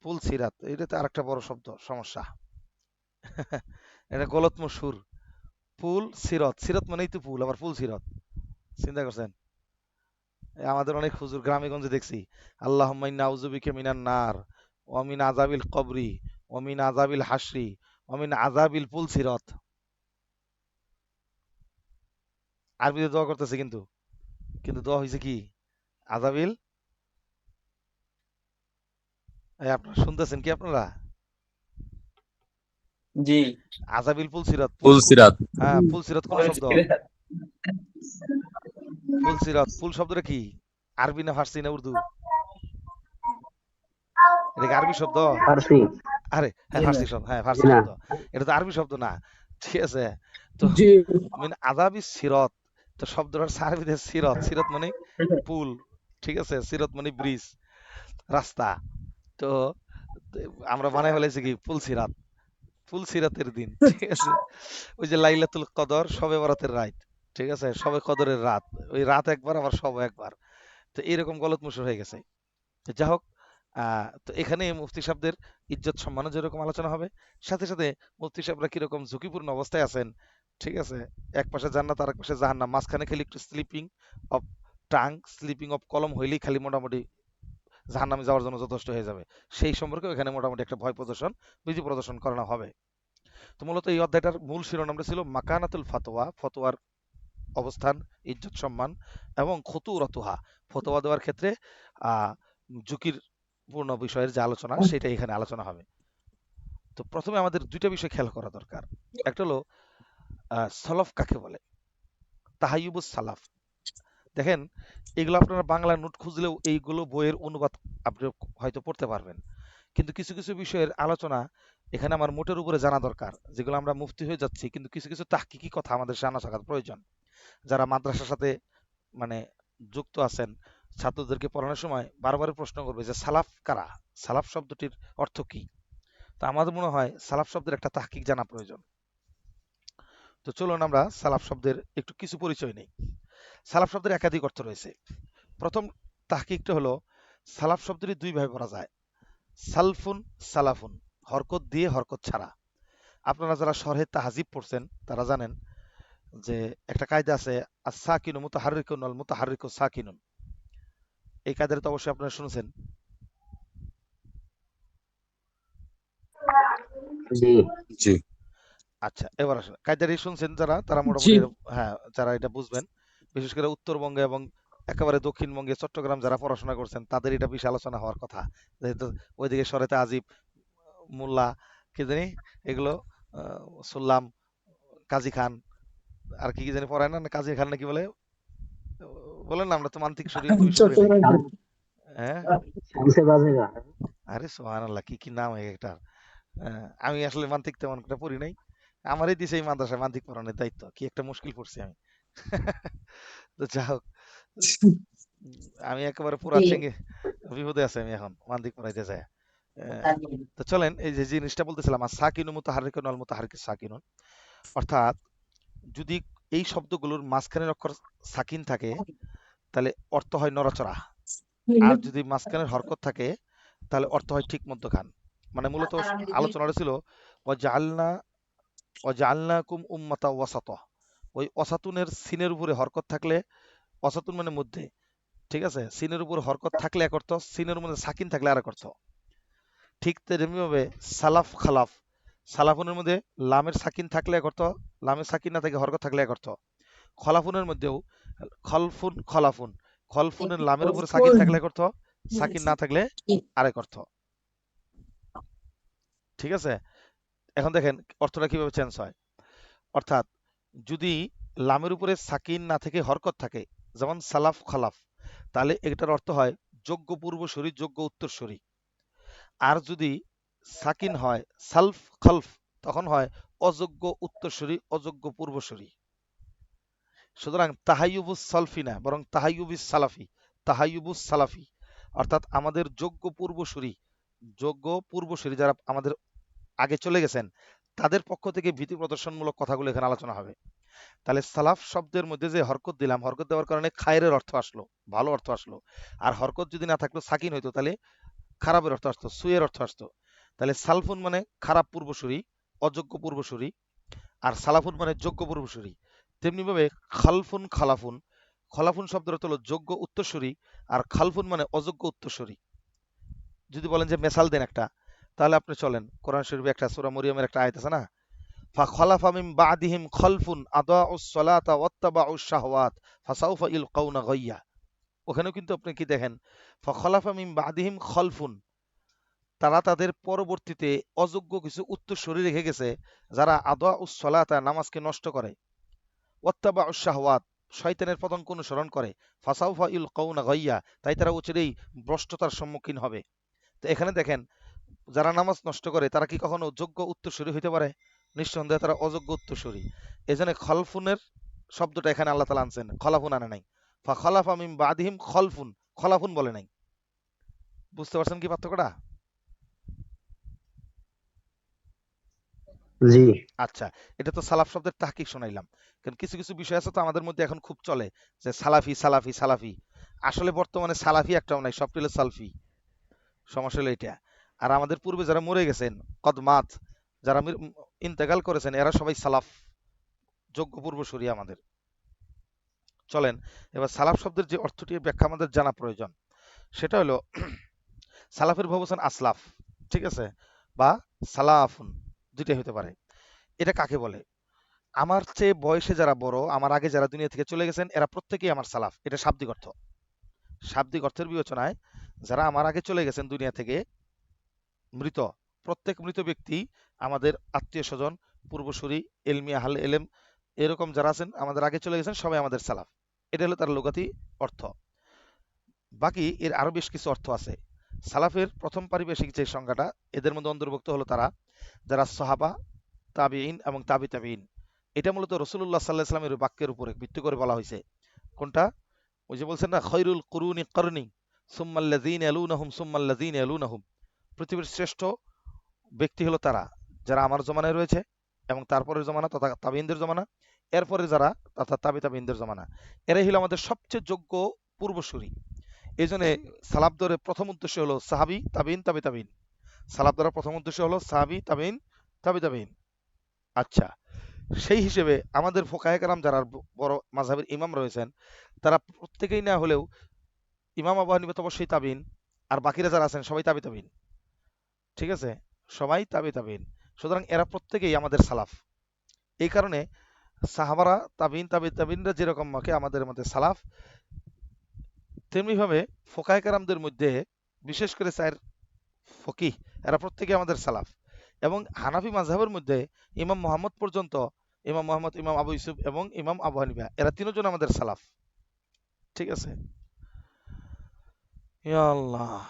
পুল সিরাত এটাতে আরেকটা বড় শব্দ সমস্যা। এটা গলত মশুর, পুল সিরত, সিরত মানেই তো পুল, আবার পুল সিরত, চিন্তা করছেন? আমাদের অনেক হুজুর গ্রামে গঞ্জে দেখছি, আল্লাহুম্মা ইন্না আউযু বিকা মিনান নার ওয়া মিন আযাবিল কবরি ওয়া মিন আযাবিল হাসরি ওয়া মিন আযাবিল পুলসিরাত। আরবিতে দোয়া করতেছে, কিন্তু কিন্তু দোয়া হয়েছে কি? আযাবিল এই আপনারা শুনতেছেন কি আপনারা?
জি।
আজাবিল পুলসিরাত
ফুলসিরাত।
হ্যাঁ, পুলসিরাত কোন শব্দ?
ফুলসিরাত।
পুলসিরাত, পুল শব্দটা কি? আরবি না ফার্সি না উর্দু? এটা কি আরবি শব্দ?
ফার্সি।
আরে
জি
হ্যাঁ,
না।
ফার্সি শব্দ, হ্যাঁ
জি
ফার্সি
না।
শব্দ। এটা তো আরবি শব্দ না, ঠিক আছে? তো
জি।
মিন আজাবি সিরত, তো শব্দটার হচ্ছে আরবিতে সিরত। সিরত মানে পুল, ঠিক আছে? সিরত মানে ব্রিজ, রাস্তা। তো তো আমরা বানাই ফেলেছি কি পুলসিরাত, পুলসিরাতের দিন, ঠিক আছে? ওই যে লাইলাতুল কদর, শবে বরাতের রাত, ঠিক আছে? শবে কদরের রাত, ওই রাত একবার আবার শব একবার। তো এরকম গলত মুসর হয়ে গেছে। তো যা হোক, তো এখানে মুফতি সাহেবদের ইজ্জত সম্মানও যেরকম আলোচনা হবে, সাথে সাথে মুফতি সাহেবরা কিরকম ঝুঁকিপূর্ণ অবস্থায় আছেন, ঠিক আছে? এক পাশে জান্নাত আর এক পাশে জাহান্নাম, মাঝখানে খালি একটু sleeping of tongue, sleeping of কলম হইলেই খালি মোটামুটি জাহান্নামে যাওয়ার জন্য যথেষ্ট হয়ে যাবে। সেই সম্পর্কে এখানে মোটামুটি একটা ভয় প্রদর্শন, ভীতি প্রদর্শন করানো হবে। তো মূলত এই অধ্যায়টার মূল শিরোনামটা ছিল মাকানাতুল ফাতোয়া, ফতোয়ার অবস্থান, ইজ্জত সম্মান, এবং খুতুরাতুহা, ফতোয়া দেওয়ার ক্ষেত্রে আহ ঝুঁকির পূর্ণ বিষয়ের যে আলোচনা, সেটা এখানে আলোচনা হবে। তো প্রথমে আমাদের দুইটা বিষয় খেয়াল করা দরকার। একটা হলো সলফ কাকে বলে, তাহাইয়ুবুস সালাফ। দেখেন, এগুলো আপনারা বাংলা নোট খুঁজলেও এইগুলো বইয়ের অনুবাদ আপনি হয়তো পড়তে পারবেন, কিন্তু কিছু কিছু বিষয়ের আলোচনা এখানে আমার মোটের উপরে জানা দরকার, যেগুলো আমরা মুফতি হয়ে যাচ্ছি, কিন্তু কিছু কিছু তাহকিকি কথা আমাদের জানা থাকা প্রয়োজন। যারা মাদ্রাসার সাথে মানে যুক্ত আছেন, ছাত্রদেরকে পড়ানোর সময় বারবার প্রশ্ন করবে যে সালাফ কারা, সালাফ শব্দটির অর্থ কি। তো আমাদের মনে হয় সালাফ শব্দের একটা তাহকিক জানা প্রয়োজন। তো চলুন আমরা সালাফ শব্দের একটু কিছু পরিচয় নেই। সালাফ শব্দের একাধিক অর্থ রয়েছে। প্রথম তাহকিকটা হলো, সালাফ শব্দটি দুই ভাবে পড়া যায়, সালফুন, সালাফুন, হরকত দিয়ে হরকত ছাড়া। আপনারা যারা শরহে তাহজিব পড়ছেন তারা জানেন যে একটা কায়দা আছে, আর সাকিনু মুতাহাররিকুন আল মুতাহাররিকু সাকিনুন। এই কায়দাটা তো অবশ্যই আপনারা শুনেছেন।
জি।
জি।
আচ্ছা, এবার আসেন, কায়দাটি শুনছেন যারা, তারা
জি।
মোটামুটি হ্যাঁ, যারা এটা বুঝবেন, বিশেষ করে উত্তরবঙ্গে এবং একেবারে দক্ষিণবঙ্গে চট্টগ্রাম যারা পড়াশোনা করছেন, তাদের এটা বেশি আলোচনা হওয়ার কথা। যেহেতু ওইদিকে শরেতে আজিব, মোল্লা, কি জানি এগুলো, সুল্লাম, কাজী খান, আর কি কি জানি পড়ায় না, না কাজী খান না কি বলে, বলেন না, আমরা তো মান্তিক শরীয়ত তো বেশি পড়ি নাই।
চট্টগ্রাম।
হ্যাঁ,
শামসে বাজেগা।
আরে সুবহানাল্লাহ, কি কি নাম একটা। আমি আসলে মান্তিক তেমন একটা পড়ি নাই, আমারই দিছে এই মাদ্রাসায় মান্তিক পড়ানোর দায়িত্ব, কি একটা মুশকিল পড়ছি আমি। তো যা হোক, আমি একেবারে পুরা চেঙ্গে বিপদে আছে আমি এখন মান্তিক পড়াইতে যায়। তো চলেন, এই যে জিনিসটা বলতেছিলাম, আর সাকিনু মুতাহাররিকুন আল মুতাহাররিকু সাকিনুন, অর্থাৎ যদি এই শব্দগুলোর মাঝখানের অক্ষর সাকিন থাকে, তাহলে অর্থ হয় নড়াচড়া। আর যদি মাঝখানের হরকত থাকে, তাহলে অর্থ হয় ঠিক মধ্যখান। মানে মূলত আলোচনাটা ছিল ওয়াজআলনা ওয়াজআলনাকুম উম্মাতা ওয়াসাতা, ওই অসাতুনের সিনের উপরে হরকত থাকলে, অসাতুন মানে মধ্যে, ঠিক আছে? সিনের উপর হরকত থাকলে এক অর্থ, সিনের মধ্যে সাকিন থাকলে আরেক অর্থ। ঠিক তেমনিভাবে সালাফ খালাফ, সালাফুনের মধ্যে লামের সাকিন থাকলে এক অর্থ, লামের সাকিন না থাকে হরকত থাকলে এক অর্থ। খলাফুনের মধ্যেও খলফুন খলাফুন, খলফুনের লামের উপরে সাকিন থাকলে এক অর্থ, সাকিন না থাকলে আরেক অর্থ, ঠিক আছে? এখন দেখেন অর্থটা কিভাবে চেঞ্জ হয়। অর্থাৎ যদি লামের উপরে সাকিন না থেকে হরকত থাকে, যেমন সালাফ খালাফ, তাহলে এটার অর্থ হয় যোগ্য পূর্বসূরি, যোগ্য উত্তরসূরি। আর যদি সাকিন হয় সালফ খালফ, তখন হয় অযোগ্য উত্তরসূরি, অযোগ্য পূর্বসূরি। সুতরাং তাহাইয়ুবুস সালফি না, বরং তাহাইয়ুবিস সালাফি, তাহাইয়ুবুস সালাফি, অর্থাৎ আমাদের যোগ্য পূর্বসূরি, যোগ্য পূর্বসূরি যারা আমাদের আগে চলে গেছেন, তাদের পক্ষ থেকে ভীতি প্রদর্শনমূলক কথাগুলো এখানে আলোচনা হবে। তাহলে সালাফ শব্দের মধ্যে যে হরকত দিলাম, হরকত দেওয়ার কারণে খায়ের অর্থ আসলো, ভালো অর্থ আসলো। আর হরকত যদি না থাকতো, সাকিন হইতো, তাহলে খারাপের অর্থ আসতো, সুয়ের অর্থ আসতো। তাহলে সালফুন মানে খারাপ পূর্বসূরি, অযোগ্য পূর্বসূরি, আর সালাফুন মানে যোগ্য পূর্বসূরি। তেমনি ভাবে খালফুন খালাফুন, খলাফুন শব্দের অর্থ হলো যোগ্য উত্তরসূরি, আর খালফুন মানে অযোগ্য উত্তরসূরি। যদি বলেন যে মেসাল দেন একটা, তাহলে আপনি চলেন, কোরআন শরীফে একটা সূরা মরিয়মের একটা আয়াত আছে না, ফাখলাফা মিন বাদিহিম খলফুন আদাউস সালাতা ওয়াত্তাবাউস শাহওয়াত ফাসাউফা ইলকাউনা গাইয়া। ওখানেও কিন্তু আপনি কি দেখেন, ফাখলাফা মিন বাদিহিম খলফুন, তারা তাদের পরবর্তীতে অযোগ্য কিছু উত্তরসূরি রেখে গেছে যারা আদা উসলাতা নামাজকে নষ্ট করে, ওয়াত্তাবা শাহওয়াত শয়তানের পতঙ্গ অনুসরণ করে, ফাসাউফা ইল কৌনা গাইয়া তাই তারা অচিরেই ভ্রষ্টতার সম্মুখীন হবে। তো এখানে দেখেন, যারা নামাজ নষ্ট করে তারা কি কখনো যোগ্য উত্তরসূরি হইতে পারে? নিঃসন্দেহে তারা অযোগ্য উত্তরসূরি। এই জন্য খলফুনের শব্দটা এখানে আল্লাহ তালা আনছেন, খলাফুন আনে নাই। ফা খলাফা মিন বাদিহিম খলফুন, খলাফুন বলে নাই। বুঝতে পারছেন কি পার্থক্যটা?
জি।
আচ্ছা, এটা তো সালাফ শব্দের তাহকিক শোনাইলাম। কারণ কিছু কিছু বিষয় আছে তো আমাদের মধ্যে এখন খুব চলে, যে সালাফি সালাফি সালাফি। আসলে বর্তমানে সালাফি একটাও নাই, সবটি হলো সালফি। সমস্যা হলো এটা। আর আমাদের পূর্বে যারা মরে গেছেন, কদমাত, যারা ইন্তেকাল করেছেন, এরা সবাই সালাফ, যোগ্য পূর্বসূরি আমাদের। চলেন এবার সালাফ শব্দের যে অর্থটি ব্যাখ্যা আমাদের জানা প্রয়োজন। সেটা হলো সালাফের বহুবচন আসলাফ, ঠিক আছে, বা সালাফুন, দুইটাই হতে পারে। এটা কাকে বলে? আমার চেয়ে বয়সে যারা বড়, আমার আগে যারা দুনিয়া থেকে চলে গেছেন, এরা প্রত্যেকেই আমার সালাফ। এটা শাব্দিক অর্থ। শাব্দিক অর্থের বিবেচনায় যারা আমার আগে চলে গেছেন দুনিয়া থেকে, মৃত, প্রত্যেক মৃত ব্যক্তি আমাদের আত্মীয় স্বজন, পূর্বসূরি, এলমি আহল এলেম, এরকম যারা আছেন আমাদের আগে চলে গেছেন, সবাই আমাদের সালাফ। এটা হলো তার লুগাতি অর্থ। বাকি এর আরো বেশ কিছু অর্থ আছে। সালাফের প্রথম পারিভাষিক যে সংজ্ঞাটা, এদের মধ্যে অন্তর্ভুক্ত হলো তারা যারা সাহাবা, তাবিঈন এবং তাবি তাবিঈন। এটা মূলত রসুল্লাহ সাল্লাহ সাল্লামের বাক্যের উপরে ভিত্তি করে বলা হয়েছে। কোনটা? ওই যে বলছেন না, খৈরুল কুরুনি করনি সুম্মাল্লাযীনা ইয়ালুনাহুম সুম্মাল্লাযীনা ইয়ালুনাহুম, পৃথিবীর শ্রেষ্ঠ ব্যক্তি হলো তারা যারা আমার জমানায় রয়েছে, এবং তারপরের জমানা তথা তাবিঈনদের জমানা, এরপরে যারা তথা তাবি তাবিঈনদের জমানা, এরাই হলো আমাদের সবচেয়ে যোগ্য পূর্বসূরি। এই জন্য সালাফ দরে প্রথম উদ্দেশ্য হলো সাহাবি তাবিন তাবি তাবিন। সালাফ দ্বারা প্রথম উদ্দেশ্য হলো সাহাবি তাবিন তাবি তাবিন। আচ্ছা, সেই হিসেবে আমাদের ফোকায়ে কেরাম যারা বড় মাযহাবের ইমাম রয়েছেন, তারা প্রত্যেকেই না হলেও ইমাম আবু হানিফা তো অবশ্যই তাবিন, আর বাকিরা যারা আছেন সবাই তাবি তাবিন, ঠিক আছে, সবাই তাবি তাবিন। সুতরাং এরা প্রত্যেকেই আমাদের সালাফ। এই কারণে সাহাবারা তাবিন তাবি তাবিনরা যেরকম মাকে আমাদের মধ্যে সালাফ, তেমনিভাবে ফোকায়ে কেরামদের মধ্যে বিশেষ করে চার ফকিহ, এরা প্রত্যেকে আমাদের সালাফ। এবং হানাফি মাযহাবের মধ্যে ইমাম মোহাম্মদ পর্যন্ত, ইমাম মোহাম্মদ, ইমাম আবু ইউসুফ এবং ইমাম আবু হানিফা, এরা তিনজন আমাদের সালাফ, ঠিক আছে। ইয়া আল্লাহ।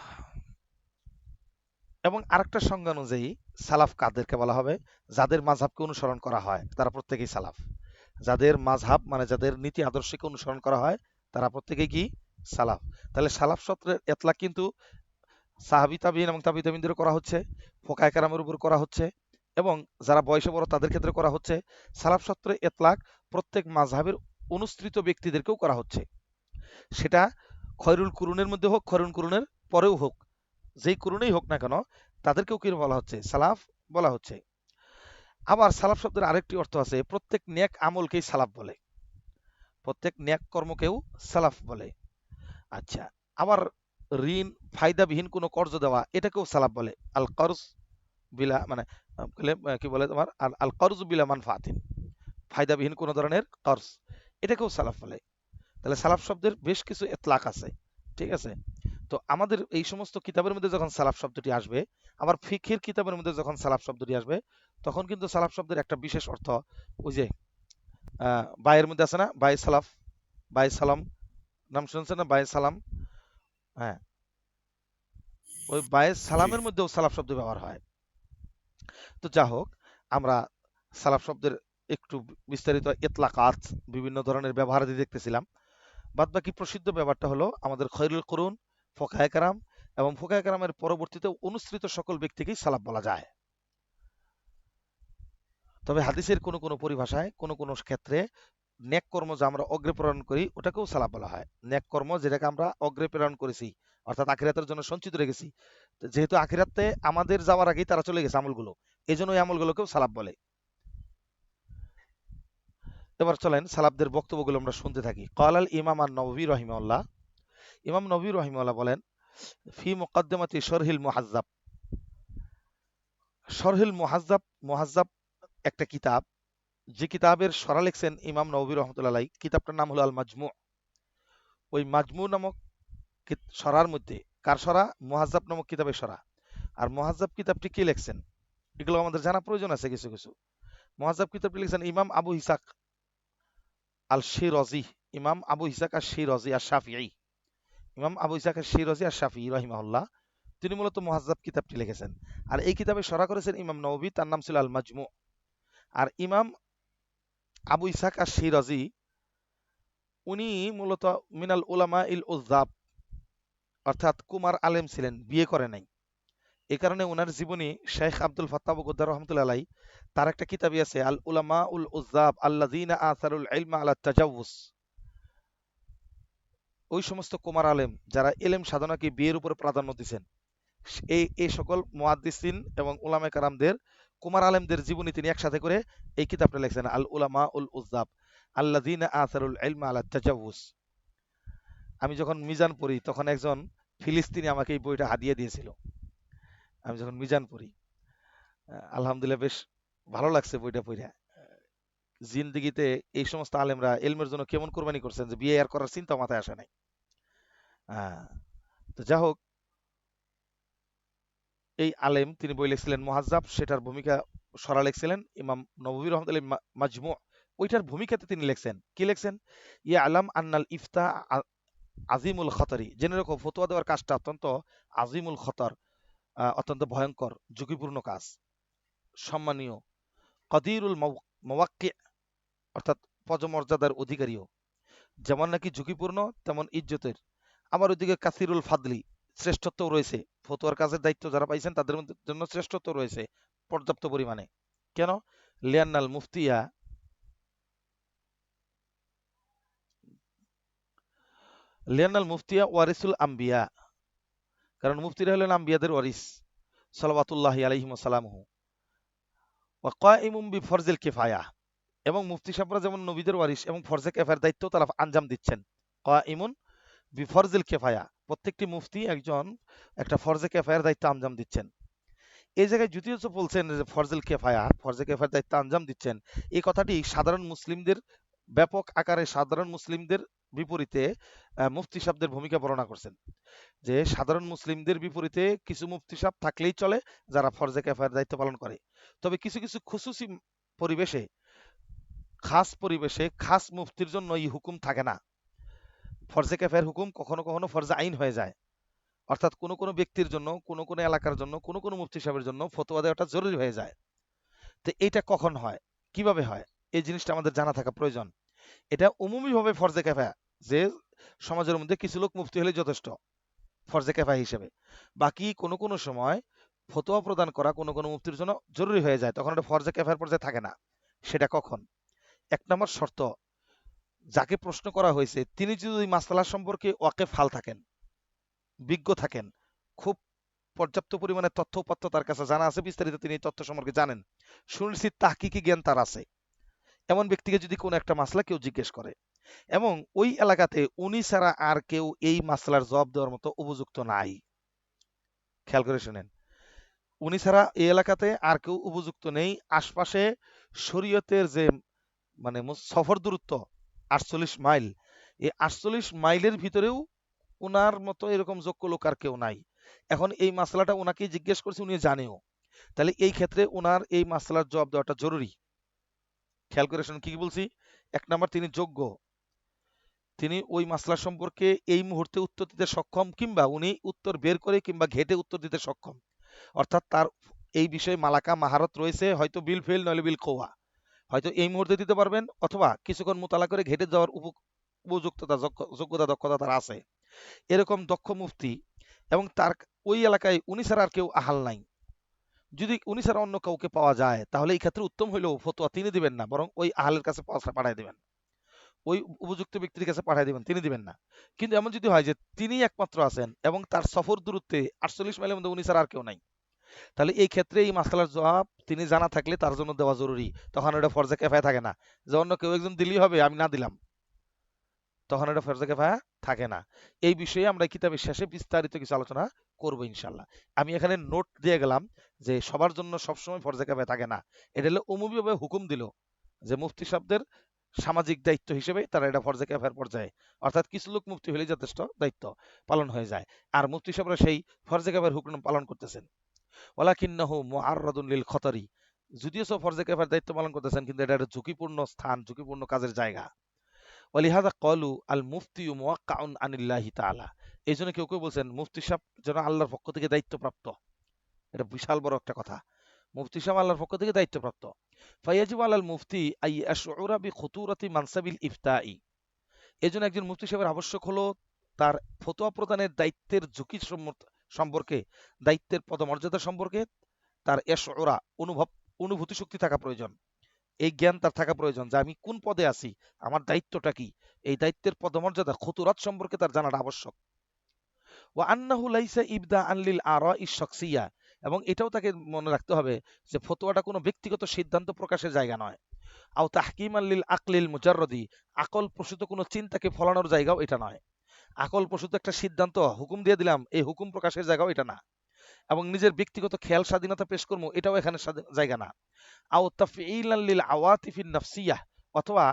এবং আরেকটা সংজ্ঞা অনুযায়ী সালাফ কাদেরকে বলা হবে? যাদের মাযহাবকে অনুসরণ করা হয় তারা প্রত্যেকেই সালাফ। যাদের মাযহাব মানে যাদের নীতি আদর্শকে অনুসরণ করা হয় তারা প্রত্যেকেই কি? সালাফ। তাহলে সালাফ শব্দের এতলাক কিন্তু সাহাবী তাবিঈন এবং তাবি তাবিঈনদেরও করা হচ্ছে, ফোকায়ে কেরামের উপর করা হচ্ছে, এবং যারা বয়সে বড় তাদের ক্ষেত্রে করা হচ্ছে। সালাফ শব্দের এতলাক প্রত্যেক মাযহাবের অনুসৃত ব্যক্তিদেরকেও করা হচ্ছে। সেটা খয়রুল কুরুনের মধ্যে হোক, খয়রুল কুরুনের পরেও হোক, যেই কুরুনেই হোক না কেন, তাদেরকেও কি বলা হচ্ছে? সালাফ বলা হচ্ছে। আবার সালাফ শব্দের আরেকটি অর্থ আছে, প্রত্যেক নেক আমলকেই সালাফ বলে, প্রত্যেক নেক কর্মকেও সালাফ বলে। আচ্ছা, আবার ঋণ ফায়দাবিহীন কোনো কর্জ দেওয়া, এটাকেও সালাফ বলে। আল কর্জ বিলা মানে কি বলে তোমার, আল কর্জ বিলা মানফাতিন, ফায়দাবিহীন কোনো ধরনের কর্জ, এটাকেও সালাফ বলে। তাহলে সালাফ শব্দের বেশ কিছু এতলাক আছে, ঠিক আছে। তো আমাদের এই সমস্ত কিতাবের মধ্যে যখন সালাফ শব্দটি আসবে, আবার ফিকহের কিতাবের মধ্যে যখন সালাফ শব্দটি আসবে, তখন কিন্তু সালাফ শব্দের একটা বিশেষ অর্থ, ওই যে বায়ের মধ্যে আছে না, বাই সালাফ, বাই সালাম, নাম শুনছেন না, বাই সালাম? হ্যাঁ, ওই বায়ে
জি
সালামের মধ্যেও সালাফ শব্দ ব্যবহার হয়। তো যা হোক, আমরা সালাফ শব্দের একটু বিস্তারিত ইতলাকাত, বিভিন্ন ধরনের ব্যবহারাদি দেখতেছিলাম। বাদ বাকি প্রসিদ্ধ ব্যাপারটা হলো আমাদের খয়রুল কুরুন, ফোকায়ে কেরাম, এবং ফোকায়ে কেরামের পরবর্তীতে অনুসৃত সকল ব্যক্তিকেই সালাফ বলা যায়। তবে হাদিসের কোনো কোনো পরিভাষায় কোনো কোনো ক্ষেত্রে নেক কর্ম যা আমরা অগ্রে প্রেরণ করি ওটাকেও সালাফ বলা হয়। নেক কর্ম যেটাকে আমরা অগ্রে প্রেরণ করেছি, অর্থাৎ আখিরাতের জন্য সঞ্চিত রেখেছি, তো যেহেতু আখিরাতে আমাদের যাওয়ার আগেই তারা চলে গেছে আমলগুলো, এই জন্য ওই আমলগুলোকেও সালাফ বলে। এবার চলেন সালাফদের বক্তব্যগুলো আমরা শুনতে থাকি। ক্বালাল ইমাম আন-নববী রাহিমাহুল্লাহ, ইমাম নবী রাহিমাহুল্লাহ বলেন, ফি মুকদ্দিমাতি শরহিল মুহাজ্জাব, শরহুল মুহাজ্জাব, মুহাজ্জাব একটা কিতাব, যে কিতাবের সরা লিখছেন ইমাম নববী রহমতুল্লাহ আলাইহি, কিতাবটার নাম হলো আল মাজমু। ওই মাজমু নামক সরার মধ্যে, কার সরা? মুহাজ্জাব নামক কিতাবের সরা। আর মুহাজ্জাব কিতাবটি কে লিখছেন এগুলো আমাদের জানা প্রয়োজন আছে কিছু কিছু। মুহাজ্জাব কিতাবটি লিখছেন ইমাম আবু ইসাক আল শিরাজি, ইমাম আবু ইসাক আর শিরাজি আর শাফিঈ, ইমাম আবু ইসাক আর শিরাজি আর শাফিঈ রাহিমাহুল্লাহ, তিনি মূলত মুহাজ্জাব কিতাবটি লিখেছেন। আর এই কিতাবে সরা করেছেন ইমাম নওবী, তার নাম ছিল আল মাজমু। আর ইমাম আবু ইসাক আর শিরাজি উনি মূলত মিনাল উলামা ইল উজ্জাব, অর্থাৎ কুমার আলেম ছিলেন, বিয়ে করে নাই। এই কারণে ওনার জীবনী শেখ আব্দুল ফাত্তাহ বগদাদ রহমতুল্লাহ আলাই তার একটা কিতাবই আছে আল উলামা উল উজ্জাব আল্লাযীনা আসারুল ইলমা আলা তাজাউজ, ওই সমস্ত কুমার আলেম যারা এলেম সাধনাকে বিয়ের উপরে প্রাধান্য দিয়েছেন, এই সকল মুহাদ্দিসিন এবং উলামায়ে কেরামদের, কুমার আলেমদের জীবনী তিনি একসাথে করে এই কিতাবটা লিখছেন আল উলামা উল উজ্জাব আল্লাযীনা আসারুল ইলমা আলা তাজাউজ। আমি যখন মিজান পড়ি তখন একজন ফিলিস্তিনি আমাকে এই বইটা হাদিয়া দিয়েছিল, আমি যখন মিজান পড়ি। আলহামদুলিল্লাহ বেশ ভালো লাগছে বইটা পড়া। জিন্দিগিতে এই সমস্ত আলেমরা এলমের জন্য কেমন কোরবানি করছেন যে বিয়ে আর করার চিন্তা মাথায় আসে নাই। তো যা হোক, এই আলেম তিনি বই লিখছিলেন মুহাজ্জাব, সেটার ভূমিকা সরা লিখছিলেন ইমাম নববী রহমতুল্লাহ মাজমু, ওইটার ভূমিকাতে তিনি লিখছেন কি লিখছেন, ইয়া আলাম আন্নাল ইফতা আজিমুল খতরি, জেনে রাখো ফতোয়া দেওয়ার কাজটা অত্যন্ত আজিমুল খতর, অত্যন্ত ভয়ঙ্কর ঝুঁকিপূর্ণ কাজ, সম্মানীয়, কদিরুল মাওয়াক্কি, অর্থাৎ পদমর্যাদার অধিকারীও, যেমন নাকি ঝুঁকিপূর্ণ তেমন ইজ্জতের। আবার ওইদিকে কাসিরুল ফাদলি, শ্রেষ্ঠত্ব রয়েছে, ফতোয়ার কাজের দায়িত্ব যারা পাইছেন তাদের জন্য শ্রেষ্ঠত্ব রয়েছে পর্যাপ্ত পরিমাণে। কেন? লিয়ান্নাল মুফতিয়া, লিয়ান্নাল মুফতিয়া ওয়ারিসুল আম্বিয়া, কারণ মুফতিরা হলেন আম্বিয়াদের ওয়ারিস সালাওয়াতুল্লাহি আলাইহিম ওয়াসালামহু, ওয়া কাইমুম বিফরজিল কিফায়া, এবং মুফতি সাহেবরা যেমন নবীদের ওয়ারিস এবং ফরজে কিফায়ার দায়িত্ব তারা আঞ্জাম দিচ্ছেন। কাইমুন বিফরজিল কিফায়া, প্রত্যেকটি মুফতি একজন একটা ফরজে কিফায়ার দায়িত্ব আঞ্জাম দিচ্ছেন। এই জায়গায় যুতিয়ত বলছেন যে ফরজুল কিফায়া, ফরজে কিফায়ার দায়িত্ব আঞ্জাম দিচ্ছেন, এই কথাটি সাধারণ মুসলিমদের ব্যাপক আকারে সাধারণ মুসলিমদের বিপরীতে মুফতি সাহেবদের ভূমিকা বর্ণনা করছেন, যে সাধারণ মুসলিমদের বিপরীতে কিছু মুফতি সাহেব থাকলেই চলে যারা ফরজে কিফায়ার দায়িত্ব পালন করে। তবে কিছু কিছু খুসুসি পরিবেশে, খাস পরিবেশে খাস মুফতির জন্য এই হুকুম থাকে না। ফরজে কিফায়ার হুকুম কখনো কখনো ফরজে আইন হয়ে যায়, অর্থাৎ কোনো কোনো ব্যক্তির জন্য, কোনো কোনো এলাকার জন্য, কোনো কোনো মুফতি সাহেবের জন্য ফতোয়া দেওয়াটা জরুরি হয়ে যায়। তো এটা কখন হয়, কিভাবে হয়, এই জিনিসটা আমাদের জানা থাকা প্রয়োজন। এটা উমুমিভাবে ফরজে কিফায়া, যে সমাজের মধ্যে কিছু লোক মুফতি হলে যথেষ্ট ফরজে কিফায়া হিসেবে। বাকি কোনো কোনো সময় ফতোয়া প্রদান করা কোনো কোনো মুফতির জন্য জরুরি হয়ে যায়, তখন এটা ফরজে কিফায়ার পর্যায়ে থাকে না। সেটা কখন? এক নম্বর শর্ত, যাকে প্রশ্ন করা হয়েছে তিনি যদি মাসআলা সম্পর্কে ওয়াকিফ হাল থাকেন, বিজ্ঞ থাকেন, খুব পর্যাপ্ত পরিমাণে তথ্য উপাত্ত তার কাছে জানা আছে, বিস্তারিত তিনি এই তথ্য সম্পর্কে জানেন, সুনিশ্চিত তাহকিকি জ্ঞান তার আছে, এমন ব্যক্তিকে যদি কোনো একটা মাসলা কেউ জিজ্ঞেস করে এবং ওই এলাকাতে উনি ছাড়া আর কেউ এই মাসলার জবাব দেওয়ার মতো উপযুক্ত নাই, খেয়াল করে শুনেন, উনি ছাড়া এই এলাকাতে আর কেউ উপযুক্ত নেই, আশপাশে শরীয়তের যে মানে সফর দূরত্ব 48 মাইল, এই 48 মাইলের ভিতরেও উনার মতো এরকম যোগ্য লোক আর কেউ নাই। এখন এই মাসলাটা ওনাকে জিজ্ঞেস করছে, উনি জানেও, তাহলে এই ক্ষেত্রে ওনার এই মাসলার জবাব দেওয়াটা জরুরি। খেয়াল করে শুনুন কি বলছি। এক নাম্বার, তিনি যোগ্য, তিনি ওই মাসলা সম্পর্কে এই মুহূর্তে উত্তর দিতে সক্ষম, কিংবা উনি উত্তর বের করে কিংবা ঘেটে উত্তর দিতে সক্ষম, অর্থাৎ তার এই বিষয়ে মালাকা মাহারত রয়েছে, হয়তো বিল ফেল নইলে বিল কোয়া, হয়তো এই মুহূর্তে দিতে পারবেন অথবা কিছুক্ষণ মোতালা করে ঘেটে যাওয়ার উপযুক্ততা যোগ্যতা দক্ষতা তার আছে, এরকম দক্ষ মুফতি, এবং তার ওই এলাকায় উনি ছাড়া আর কেউ আহাল নাই। যদি উনি ছাড়া অন্য কাউকে পাওয়া যায় তাহলে এই ক্ষেত্রে উত্তম হইলেও ফতোয়া তিনি দিবেন না, বরং ওই আহালের কাছে পাঠায় দিবেন, ওই উপযুক্ত ব্যক্তির কাছে পাঠায় দিবেন, তিনি দিবেন না। কিন্তু এমন যদি হয় যে তিনি একমাত্র আছেন এবং তার সফর দূরত্বে 48 মাইলের মধ্যে উনি ছাড়া আর কেউ নাই, তাহলে এই ক্ষেত্রে এই মাসআলার জবাব তিনি জানা থাকলে তার জন্য দেওয়া জরুরি। তখন এটা ফরজে কিফায়া থাকে না যে অন্য কেউ একজন দিলেই হবে আমি না দিলাম, তখন এটা ফরজে কিফায়া থাকে না। এই বিষয়ে আমরা কিতাবের শেষে বিস্তারিত কিছু আলোচনা করব ইনশাল্লাহ। আমি এখানে নোট দিয়ে গেলাম যে সবার জন্য সবসময় ফরজে কিফায়া থাকে না, এটা হলো উমুমিভাবে হুকুম দিল যে মুফতি সাহেবদের সামাজিক দায়িত্ব হিসেবে তারা এটা ফরজে কিফায়ার পর্যায়ে, অর্থাৎ কিছু লোক মুফতি হলেই যথেষ্ট দায়িত্ব পালন হয়ে যায়, আর মুফতি সাহেবরা সেই ফরজে কিফায়ার হুকুম পালন করতেছেন। ওয়ালাকিন্নাহু মুআররাদুন লিল খতারি, যদিও সব ফরজে কিফায়ার দায়িত্ব পালন করতেছেন, কিন্তু এটা একটা ঝুঁকিপূর্ণ স্থান, ঝুঁকিপূর্ণ কাজের জায়গা। ওয়ালিহাযা ক্বালু আল মুফতিয়ু মুওয়াক্কাউন আনিল্লাহি তাআলা, এই জন্য কেউ কেউ বলছেন মুফতি সাহেব যেন আল্লাহর পক্ষ থেকে দায়িত্বপ্রাপ্ত। এটা বিশাল বড় একটা কথা, মুফতি সাহেব আল্লাহর পক্ষ থেকে দায়িত্বপ্রাপ্ত। ফায়াজিবু আলাল মুফতি আই ইয়াশউরা বিখুতুরাতি মানসাবিল ইফতাই, এই জন্য একজন মুফতি সাহেবের আবশ্যক হলো তার ফতোয়া প্রদানের দায়িত্বের ঝুঁকি সম্পর্কে, দায়িত্বের পদমর্যাদা সম্পর্কে তার ইয়াশউরা অনুভূতি শক্তি থাকা প্রয়োজন। এই জ্ঞান তার থাকা প্রয়োজন যে আমি কোন পদে আছি, আমার দায়িত্বটা কি, এই দায়িত্বের পদমর্যাদা খুতুরাত সম্পর্কে তার জানাটা আবশ্যক। ওয়া আন্নাহু লাইসা ইবদা আনলিল আরাই শাখসিয়া, এবং এটাও তাকে মনে রাখতে হবে যে ফতোয়াটা কোনো ব্যক্তিগত সিদ্ধান্ত প্রকাশের জায়গা নয়। আও তাহকিমান লিল আকলিল মুজাররদি, আকল প্রসূত কোনো চিন্তাকে ফলানোর জায়গাও এটা নয়। আকল প্রসূত একটা সিদ্ধান্ত হুকুম দিয়ে দিলাম, এই হুকুম প্রকাশের জায়গাও এটা না। এবং নিজের ব্যক্তিগত খেয়াল স্বাধীনতা পেশ করবো, এটাও এখানে জায়গা না। আও তাফঈলান লিল আওয়াতিফিন নাফসিয়াহ, অথবা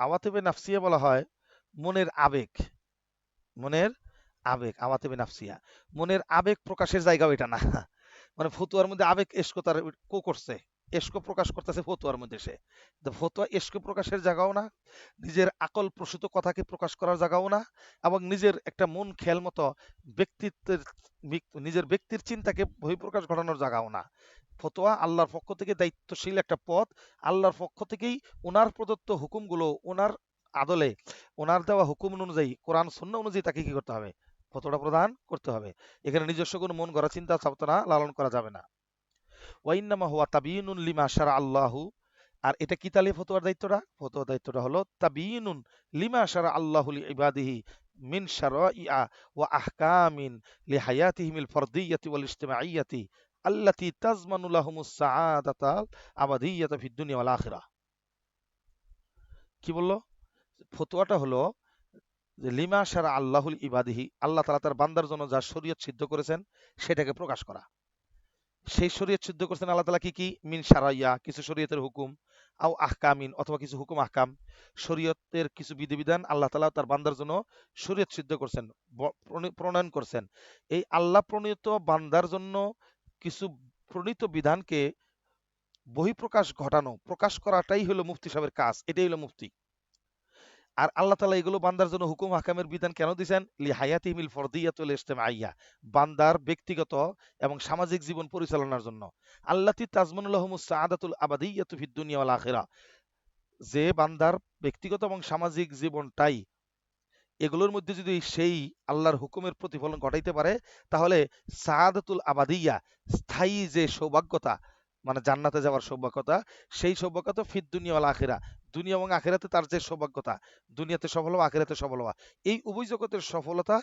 আওয়াতিফে নাফসিয়া বলা হয় মনের আবেগ, মনের আবেগ, আওয়াতিফে নাফসিয়া, মনের আবেগ প্রকাশের জায়গাও এটা না। মানে ফতুয়ার মধ্যে আবেগ এসকো তার করছে, এসকো প্রকাশ করতেছে ফতুয়ার মধ্যে, সে ফতুয়া এসকো প্রকাশের জায়গাও না, নিজের আকল প্রসূত কথাকে প্রকাশ করার জায়গাও না, এবং নিজের একটা মন খেয়াল মতো ব্যক্তিত্বের নিজের ব্যক্তির চিন্তাকে বহিঃপ্রকাশ ঘটানোর জায়গাও না। ফতোয়া আল্লাহর পক্ষ থেকে দায়িত্বশীল একটা পদ, আল্লাহর পক্ষ থেকেই ওনার প্রদত্ত হুকুমগুলো ওনার আদলে, ওনার দেওয়া হুকুম অনুযায়ী, কোরআন সুন্নাহ অনুযায়ী তাকে কি করতে হবে, ফতোয়াটা প্রদান করতে হবে। এখানে নিজস্ব কোনো মন গড়া চিন্তা চেতনা লালন করা যাবে না। ওয়াইন্নামা হুয়া তাবিয়ুনুন লিমা শারা আল্লাহু, আর এটা কি তাহলে ফতোয়ার দায়িত্বটা, ফতোয়ার দায়িত্বটা হলো তাবিয়ুনুন লিমা শারা আল্লাহু লিইবাদিহি মিন শারাইআ ওয়া আহকামিন লিহায়াতিহিমিল ফরদিয়্যাতি ওয়াল ইজতিমাইয়্যাতি আল্লাতী তাজমানু লাহুমুস সাআদাতাল আবাদিয়্যাতা ফিদ দুনিয়া ওয়াল আখিরাহ। কি বললো? ফতোয়াটা হলো যে লিমা শারা আল্লাহুল ইবাদিহি, আল্লাহ তাআলা তার বান্দার জন্য যা শরীয়ত সিদ্ধ করেছেন সেটাকে প্রকাশ করা। সেই শরীয়ত সিদ্ধ করছেন আল্লাহ তাআলা কি কি, মিন শারাইয়া কিছু শরীয়তের হুকুম, আও আহকামিন অথবা কিছু হুকুম আহকাম, শরীয়তের কিছু বিধিবিধান আল্লাহ তাআলা তার বান্দার জন্য শরীয়ত সিদ্ধ করছেন, প্রণয়ন করছেন। এই আল্লাহ প্রণীত বান্দার জন্য কিছু প্রণীত বিধানকে বহিঃপ্রকাশ ঘটানো, প্রকাশ করাটাই হলো মুফতি সাহেবের কাজ, এটাই হলো মুফতি। আর আল্লাহ তাআলা এগুলো বান্দার জন্য হুকুম হাকামের বিধান কেন দিয়েছেন, লি হায়াতিহিমিল ফরদিয়াতুল ইজতিমাইয়্যা, বান্দার ব্যক্তিগত এবং সামাজিক জীবন পরিচালনার জন্য। আল্লাতী তাজমানু লাহুমুস সাআদাতুল আবাদিয়্যাতু ফিদ দুনিয়া ওয়াল আখিরাহ, যে বান্দার ব্যক্তিগত এবং সামাজিক জীবনটাই, এগুলোর মধ্যে যদি সেই আল্লাহর হুকুমের প্রতিফলন ঘটাইতে পারে, তাহলে সাআদাতুল আবাদিয়্যা, স্থায়ী যে সৌভাগ্যতা, মানে জান্নাতে যাওয়ার সৌভাগ্যতা, সেই সৌভাগ্যতা ফিদ দুনিয়া ওয়াল আখিরাহ, দুনিয়া এবং আখিরাতে তার যে সৌভাগ্যতা, দুনিয়াতে সফল হওয়া, আখিরাতে সফল হওয়া, এই উভয় জগতের সফলতা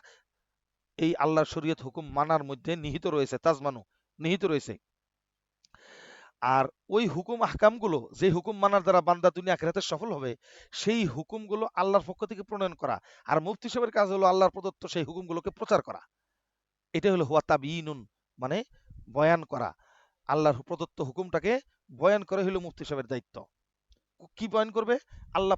এই আল্লাহর শরীয়ত হুকুম মানার মধ্যে নিহিত রয়েছে, তাজমানু নিহিত রয়েছে। আর ওই হুকুম আহকামগুলো, যে হুকুম মানার দ্বারা বান্দা দুনিয়া আখিরাতে সফল হবে, সেই হুকুমগুলো আল্লাহর পক্ষ থেকে প্রণয়ন করা। আর মুফতি সাহেবের কাজ হলো আল্লাহর প্রদত্ত সেই হুকুমগুলোকে প্রচার করা। এটা হলো হুয়া তাবিয়ুনুন, মানে বয়ান করা, আল্লাহর প্রদত্ত হুকুমটাকে বয়ান করে হলো মুফতি সাহেবের দায়িত্ব। কি বয়ান করবে? আল্লাহ